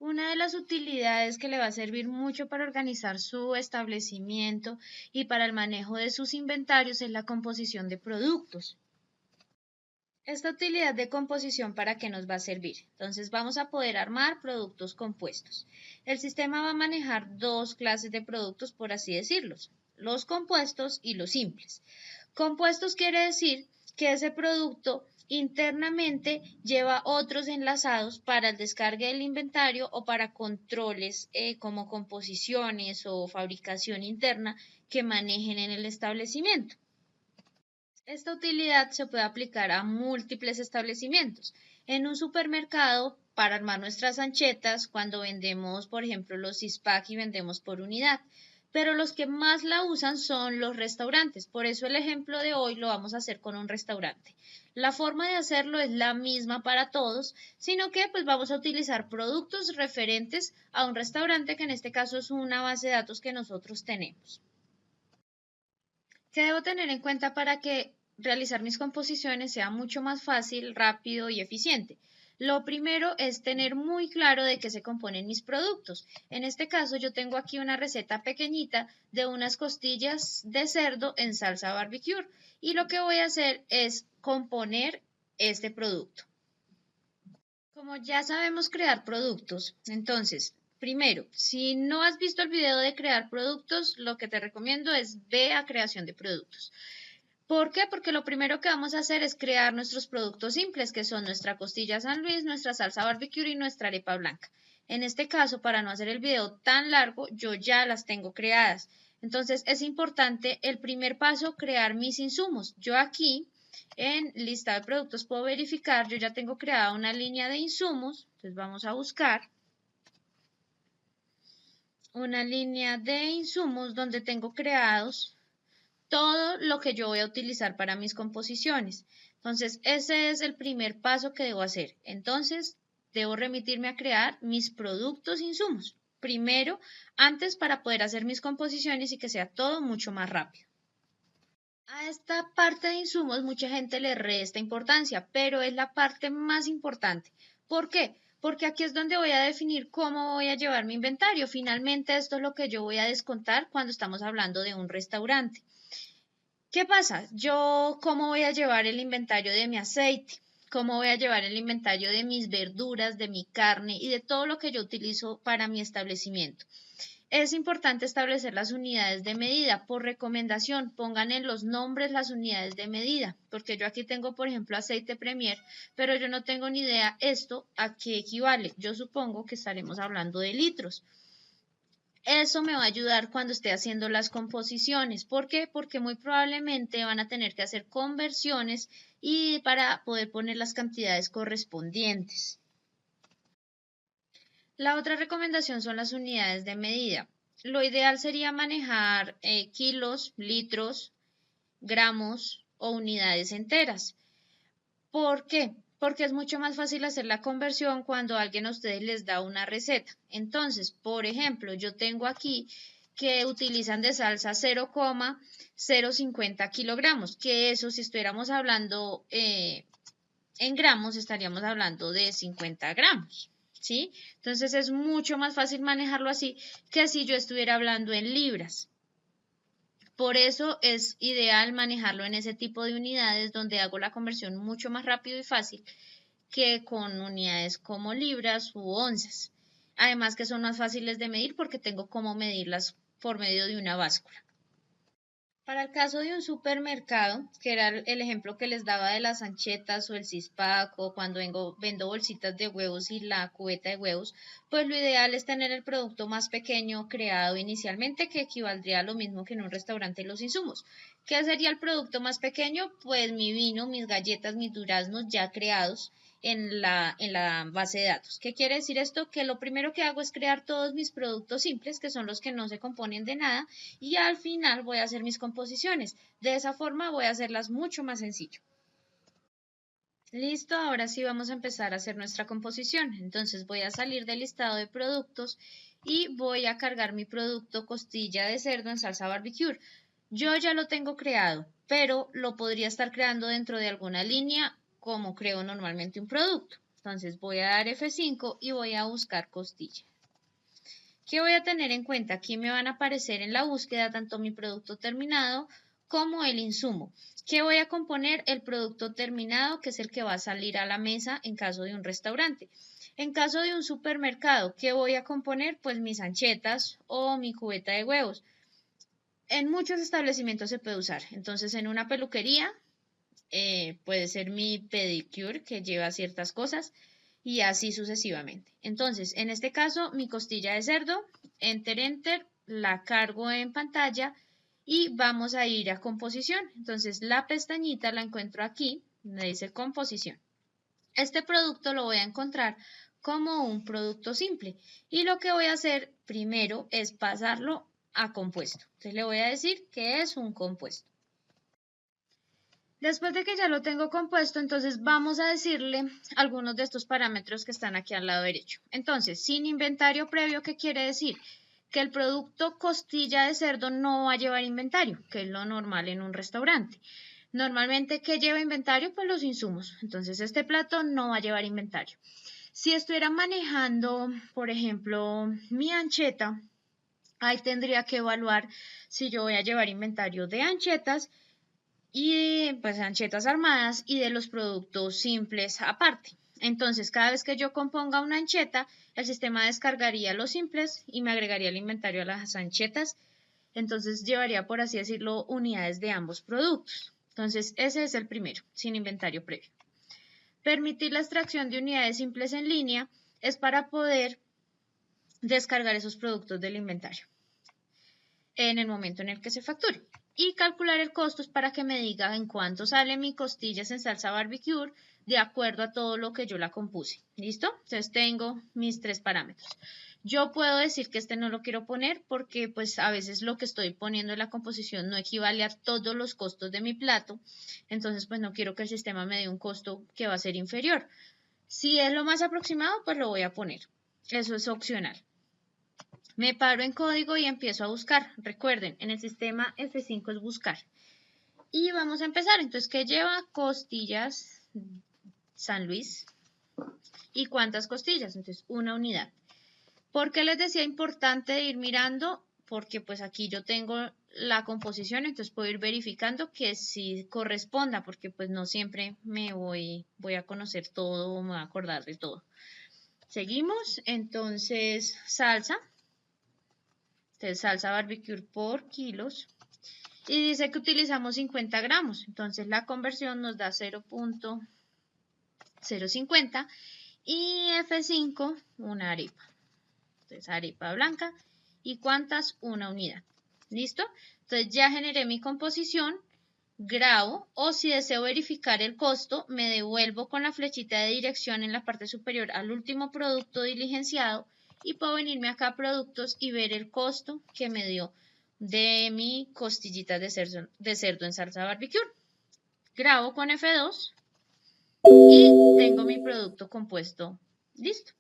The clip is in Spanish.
Una de las utilidades que le va a servir mucho para organizar su establecimiento y para el manejo de sus inventarios es la composición de productos. Esta utilidad de composición, ¿para qué nos va a servir? Entonces vamos a poder armar productos compuestos. El sistema va a manejar dos clases de productos, por así decirlos, los compuestos y los simples. Compuestos quiere decir que ese producto internamente lleva otros enlazados para el descargue del inventario o para controles como composiciones o fabricación interna que manejen en el establecimiento. Esta utilidad se puede aplicar a múltiples establecimientos. En un supermercado, para armar nuestras anchetas, cuando vendemos, por ejemplo, los six-pack y vendemos por unidad. Pero los que más la usan son los restaurantes. Por eso el ejemplo de hoy lo vamos a hacer con un restaurante. La forma de hacerlo es la misma para todos, sino que pues vamos a utilizar productos referentes a un restaurante, que en este caso es una base de datos que nosotros tenemos. ¿Qué debo tener en cuenta para que realizar mis composiciones sea mucho más fácil, rápido y eficiente? Lo primero es tener muy claro de qué se componen mis productos. En este caso yo tengo aquí una receta pequeñita de unas costillas de cerdo en salsa barbecue y lo que voy a hacer es componer este producto. Como ya sabemos crear productos, entonces, primero, si no has visto el video de crear productos, lo que te recomiendo es ve a creación de productos. ¿Por qué? Porque lo primero que vamos a hacer es crear nuestros productos simples, que son nuestra costilla San Luis, nuestra salsa barbecue y nuestra arepa blanca. En este caso, para no hacer el video tan largo, yo ya las tengo creadas. Entonces, es importante el primer paso, crear mis insumos. Yo aquí en lista de productos puedo verificar, yo ya tengo creada una línea de insumos, entonces vamos a buscar una línea de insumos donde tengo creados todo lo que yo voy a utilizar para mis composiciones. Entonces, ese es el primer paso que debo hacer. Entonces, debo remitirme a crear mis productos e insumos. Primero, antes para poder hacer mis composiciones y que sea todo mucho más rápido. A esta parte de insumos mucha gente le resta importancia, pero es la parte más importante. ¿Por qué? Porque aquí es donde voy a definir cómo voy a llevar mi inventario. Finalmente, esto es lo que yo voy a descontar cuando estamos hablando de un restaurante. ¿Qué pasa? Yo, ¿cómo voy a llevar el inventario de mi aceite? ¿Cómo voy a llevar el inventario de mis verduras, de mi carne y de todo lo que yo utilizo para mi establecimiento? Es importante establecer las unidades de medida. Por recomendación, pongan en los nombres las unidades de medida, porque yo aquí tengo, por ejemplo, aceite Premier, pero yo no tengo ni idea esto a qué equivale. Yo supongo que estaremos hablando de litros. Eso me va a ayudar cuando esté haciendo las composiciones. ¿Por qué? Porque muy probablemente van a tener que hacer conversiones y para poder poner las cantidades correspondientes. La otra recomendación son las unidades de medida. Lo ideal sería manejar kilos, litros, gramos o unidades enteras. ¿Por qué? Porque es mucho más fácil hacer la conversión cuando alguien a ustedes les da una receta. Entonces, por ejemplo, yo tengo aquí que utilizan de salsa 0,050 kilogramos, que eso si estuviéramos hablando en gramos, estaríamos hablando de 50 gramos. ¿Sí? Entonces es mucho más fácil manejarlo así que si yo estuviera hablando en libras. Por eso es ideal manejarlo en ese tipo de unidades donde hago la conversión mucho más rápido y fácil que con unidades como libras u onzas. Además que son más fáciles de medir porque tengo cómo medirlas por medio de una báscula. Para el caso de un supermercado, que era el ejemplo que les daba de las anchetas o el six-pack o cuando vendo bolsitas de huevos y la cubeta de huevos, pues lo ideal es tener el producto más pequeño creado inicialmente, que equivaldría a lo mismo que en un restaurante los insumos. ¿Qué sería el producto más pequeño? Pues mi vino, mis galletas, mis duraznos ya creados en la base de datos. ¿Qué quiere decir esto? Que lo primero que hago es crear todos mis productos simples, que son los que no se componen de nada, y al final voy a hacer mis composiciones. De esa forma voy a hacerlas mucho más sencillo. Listo, ahora sí vamos a empezar a hacer nuestra composición. Entonces voy a salir del listado de productos y voy a cargar mi producto costilla de cerdo en salsa barbecue. Yo ya lo tengo creado, pero lo podría estar creando dentro de alguna línea como creo normalmente un producto. Entonces voy a dar F5 y voy a buscar costilla. ¿Qué voy a tener en cuenta? Aquí me van a aparecer en la búsqueda tanto mi producto terminado como el insumo. ¿Qué voy a componer? El producto terminado, que es el que va a salir a la mesa en caso de un restaurante. En caso de un supermercado, ¿qué voy a componer? Pues mis anchetas o mi cubeta de huevos. En muchos establecimientos se puede usar. Entonces, en una peluquería puede ser mi pedicure, que lleva ciertas cosas, y así sucesivamente. Entonces, en este caso, mi costilla de cerdo, enter, la cargo en pantalla y vamos a ir a composición. Entonces, la pestañita la encuentro aquí, donde dice composición. Este producto lo voy a encontrar como un producto simple y lo que voy a hacer primero es pasarlo a compuesto. Entonces, le voy a decir que es un compuesto. Después de que ya lo tengo compuesto, entonces vamos a decirle algunos de estos parámetros que están aquí al lado derecho. Entonces, sin inventario previo, ¿qué quiere decir? Que el producto costilla de cerdo no va a llevar inventario, que es lo normal en un restaurante. Normalmente, ¿qué lleva inventario? Pues los insumos. Entonces, este plato no va a llevar inventario. Si estuviera manejando, por ejemplo, mi ancheta, ahí tendría que evaluar si yo voy a llevar inventario de anchetas y pues anchetas armadas y de los productos simples aparte. Entonces, cada vez que yo componga una ancheta, el sistema descargaría los simples y me agregaría el inventario a las anchetas. Entonces, llevaría, por así decirlo, unidades de ambos productos. Entonces, ese es el primero, sin inventario previo. Permitir la extracción de unidades simples en línea es para poder descargar esos productos del inventario en el momento en el que se facture. Y calcular el costo es para que me diga en cuánto sale mi costillas en salsa barbecue de acuerdo a todo lo que yo la compuse. ¿Listo? Entonces tengo mis tres parámetros. Yo puedo decir que este no lo quiero poner porque pues a veces lo que estoy poniendo en la composición no equivale a todos los costos de mi plato. Entonces pues no quiero que el sistema me dé un costo que va a ser inferior. Si es lo más aproximado, pues lo voy a poner. Eso es opcional. Me paro en código y empiezo a buscar. Recuerden, en el sistema F5 es buscar. Y vamos a empezar. Entonces, ¿qué lleva? Costillas San Luis. ¿Y cuántas costillas? Entonces, una unidad. ¿Por qué les decía importante ir mirando? Porque pues aquí yo tengo la composición, entonces puedo ir verificando que sí corresponda, porque pues no siempre me voy a conocer todo o me voy a acordar de todo. Seguimos, entonces salsa. Entonces, salsa barbecue por kilos. Y dice que utilizamos 50 gramos. Entonces, la conversión nos da 0.050. Y F5, una arepa. Entonces, arepa blanca. ¿Y cuántas? Una unidad. ¿Listo? Entonces, ya generé mi composición. Grabo. O si deseo verificar el costo, me devuelvo con la flechita de dirección en la parte superior al último producto diligenciado. Y puedo venirme acá a productos y ver el costo que me dio de mi costillita de cerdo en salsa barbecue. Grabo con F2 y tengo mi producto compuesto listo.